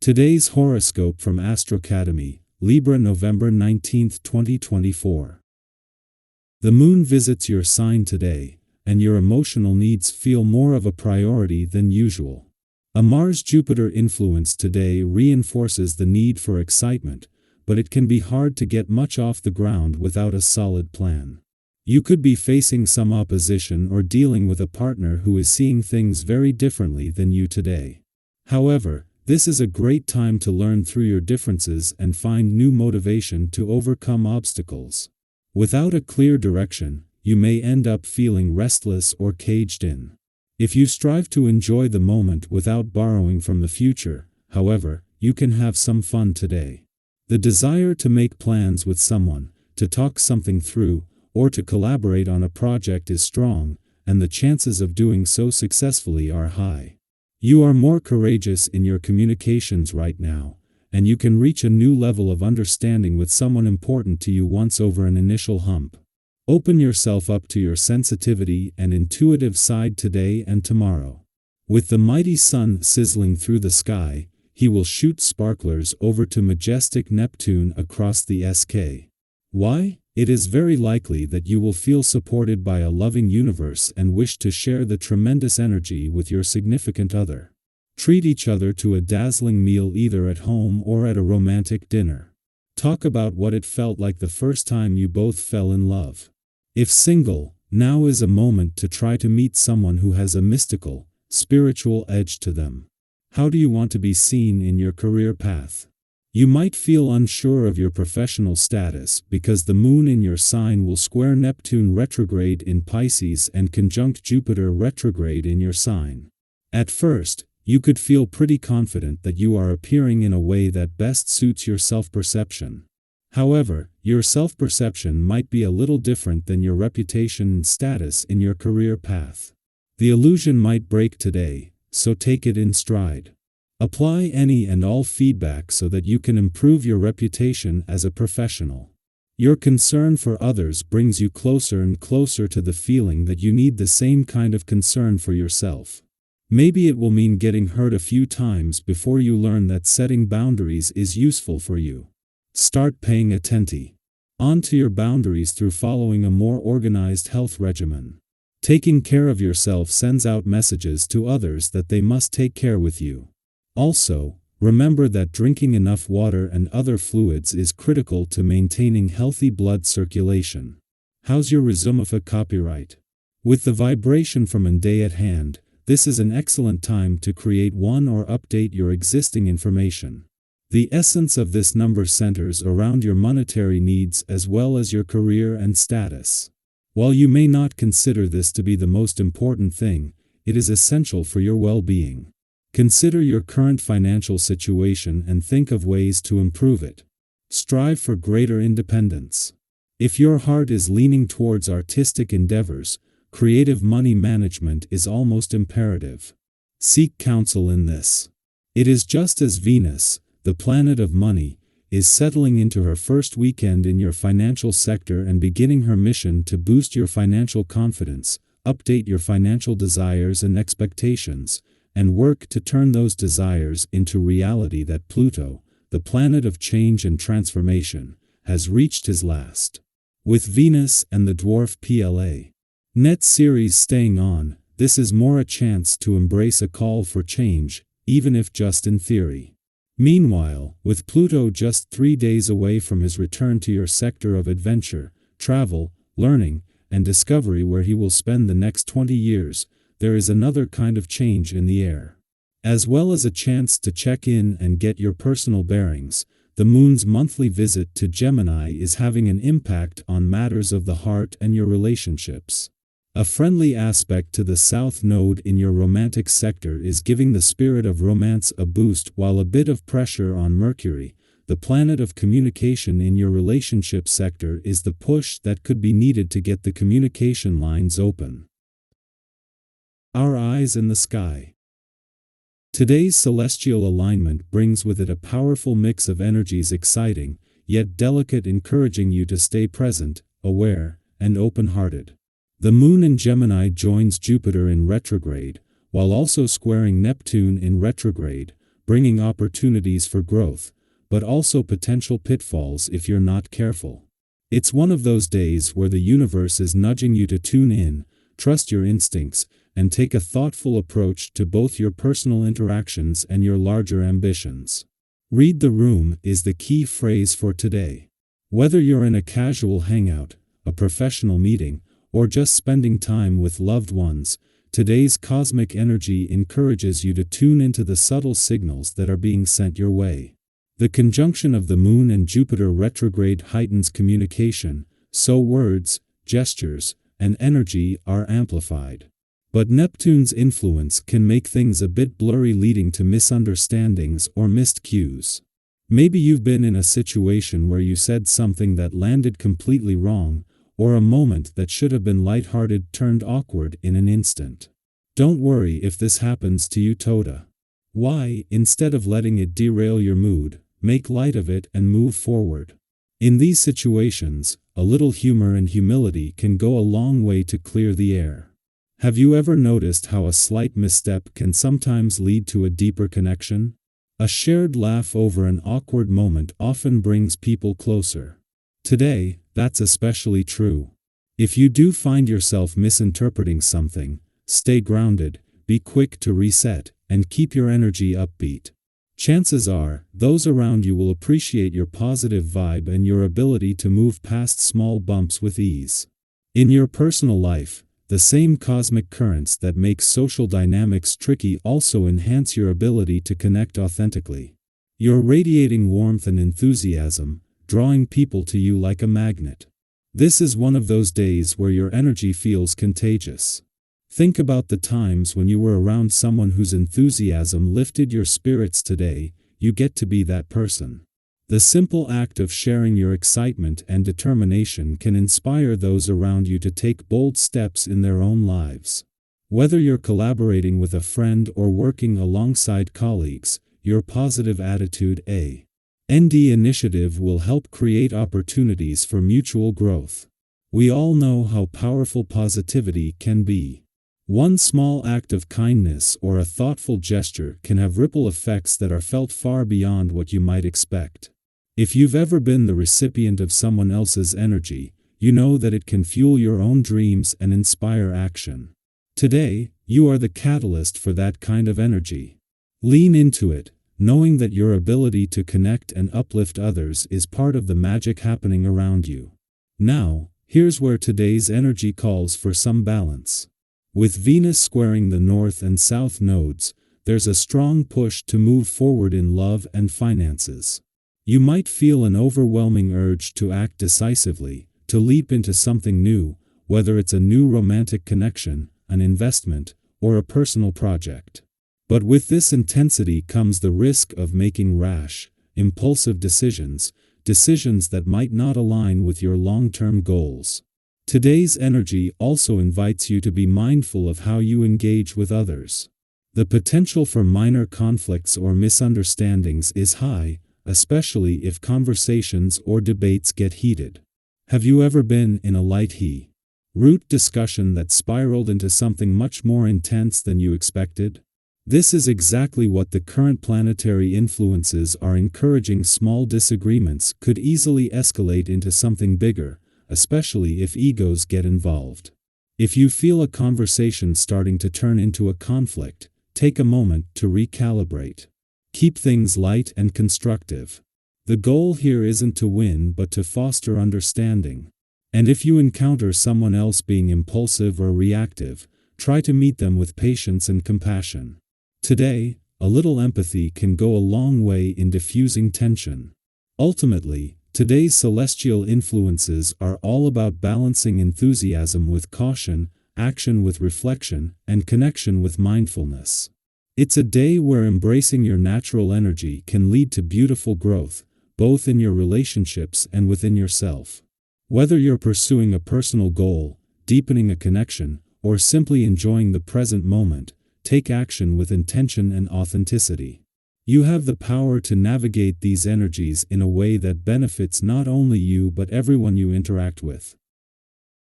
Today's horoscope from Astrocademy, Libra November 19, 2024. The moon visits your sign today, and your emotional needs feel more of a priority than usual. A Mars-Jupiter influence today reinforces the need for excitement, but it can be hard to get much off the ground without a solid plan. You could be facing some opposition or dealing with a partner who is seeing things very differently than you today. However, this is a great time to learn through your differences and find new motivation to overcome obstacles. Without a clear direction, you may end up feeling restless or caged in. If you strive to enjoy the moment without borrowing from the future, however, you can have some fun today. The desire to make plans with someone, to talk something through, or to collaborate on a project is strong, and the chances of doing so successfully are high. You are more courageous in your communications right now, and you can reach a new level of understanding with someone important to you once over an initial hump. Open yourself up to your sensitivity and intuitive side today and tomorrow. With the mighty sun sizzling through the sky, he will shoot sparklers over to majestic Neptune across the sky. Why? It is very likely that you will feel supported by a loving universe and wish to share the tremendous energy with your significant other. Treat each other to a dazzling meal either at home or at a romantic dinner. Talk about what it felt like the first time you both fell in love. If single, now is a moment to try to meet someone who has a mystical, spiritual edge to them. How do you want to be seen in your career path? You might feel unsure of your professional status because the moon in your sign will square Neptune retrograde in Pisces and conjunct Jupiter retrograde in your sign. At first, you could feel pretty confident that you are appearing in a way that best suits your self-perception. However, your self-perception might be a little different than your reputation and status in your career path. The illusion might break today, so take it in stride. Apply any and all feedback so that you can improve your reputation as a professional. Your concern for others brings you closer and closer to the feeling that you need the same kind of concern for yourself. Maybe it will mean getting hurt a few times before you learn that setting boundaries is useful for you. Start paying attention to your boundaries through following a more organized health regimen. Taking care of yourself sends out messages to others that they must take care with you. Also, remember that drinking enough water and other fluids is critical to maintaining healthy blood circulation. How's your resume of a copyright? With the vibration from a day at hand, this is an excellent time to create one or update your existing information. The essence of this number centers around your monetary needs as well as your career and status. While you may not consider this to be the most important thing, it is essential for your well-being. Consider your current financial situation and think of ways to improve it. Strive for greater independence. If your heart is leaning towards artistic endeavors, creative money management is almost imperative. Seek counsel in this. It is just as Venus, the planet of money, is settling into her first weekend in your financial sector and beginning her mission to boost your financial confidence, update your financial desires and expectations, and work to turn those desires into reality, that Pluto, the planet of change and transformation, has reached his last. With Venus and the dwarf Planet series staying on, this is more a chance to embrace a call for change, even if just in theory. Meanwhile, with Pluto just 3 days away from his return to your sector of adventure, travel, learning, and discovery where he will spend the next 20 years, there is another kind of change in the air. As well as a chance to check in and get your personal bearings, the moon's monthly visit to Gemini is having an impact on matters of the heart and your relationships. A friendly aspect to the south node in your romantic sector is giving the spirit of romance a boost, while a bit of pressure on Mercury, the planet of communication in your relationship sector, is the push that could be needed to get the communication lines open. Our eyes in the sky. Today's celestial alignment brings with it a powerful mix of energies, exciting, yet delicate, encouraging you to stay present, aware, and open-hearted. The moon in Gemini joins Jupiter in retrograde, while also squaring Neptune in retrograde, bringing opportunities for growth, but also potential pitfalls if you're not careful. It's one of those days where the universe is nudging you to tune in, trust your instincts, and take a thoughtful approach to both your personal interactions and your larger ambitions. Read the room is the key phrase for today. Whether you're in a casual hangout, a professional meeting, or just spending time with loved ones, today's cosmic energy encourages you to tune into the subtle signals that are being sent your way. The conjunction of the Moon and Jupiter retrograde heightens communication, so words, gestures, and energy are amplified. But Neptune's influence can make things a bit blurry, leading to misunderstandings or missed cues. Maybe you've been in a situation where you said something that landed completely wrong, or a moment that should have been lighthearted turned awkward in an instant. Don't worry if this happens to you, Toda. Why, instead of letting it derail your mood, make light of it and move forward. In these situations, a little humor and humility can go a long way to clear the air. Have you ever noticed how a slight misstep can sometimes lead to a deeper connection? A shared laugh over an awkward moment often brings people closer. Today, that's especially true. If you do find yourself misinterpreting something, stay grounded, be quick to reset, and keep your energy upbeat. Chances are, those around you will appreciate your positive vibe and your ability to move past small bumps with ease. In your personal life, the same cosmic currents that make social dynamics tricky also enhance your ability to connect authentically. You're radiating warmth and enthusiasm, drawing people to you like a magnet. This is one of those days where your energy feels contagious. Think about the times when you were around someone whose enthusiasm lifted your spirits. Today, you get to be that person. The simple act of sharing your excitement and determination can inspire those around you to take bold steps in their own lives. Whether you're collaborating with a friend or working alongside colleagues, your positive attitude and initiative will help create opportunities for mutual growth. We all know how powerful positivity can be. One small act of kindness or a thoughtful gesture can have ripple effects that are felt far beyond what you might expect. If you've ever been the recipient of someone else's energy, you know that it can fuel your own dreams and inspire action. Today, you are the catalyst for that kind of energy. Lean into it, knowing that your ability to connect and uplift others is part of the magic happening around you. Now, here's where today's energy calls for some balance. With Venus squaring the North and South nodes, there's a strong push to move forward in love and finances. You might feel an overwhelming urge to act decisively, to leap into something new, whether it's a new romantic connection, an investment, or a personal project. But with this intensity comes the risk of making rash, impulsive decisions that might not align with your long-term goals. Today's energy also invites you to be mindful of how you engage with others. The potential for minor conflicts or misunderstandings is high, especially if conversations or debates get heated. Have you ever been in a light-heat-root discussion that spiraled into something much more intense than you expected? This is exactly what the current planetary influences are encouraging. Small disagreements could easily escalate into something bigger, especially if egos get involved. If you feel a conversation starting to turn into a conflict, take a moment to recalibrate. Keep things light and constructive. The goal here isn't to win but to foster understanding. And if you encounter someone else being impulsive or reactive, try to meet them with patience and compassion. Today, a little empathy can go a long way in diffusing tension. Ultimately, today's celestial influences are all about balancing enthusiasm with caution, action with reflection, and connection with mindfulness. It's a day where embracing your natural energy can lead to beautiful growth, both in your relationships and within yourself. Whether you're pursuing a personal goal, deepening a connection, or simply enjoying the present moment, take action with intention and authenticity. You have the power to navigate these energies in a way that benefits not only you but everyone you interact with.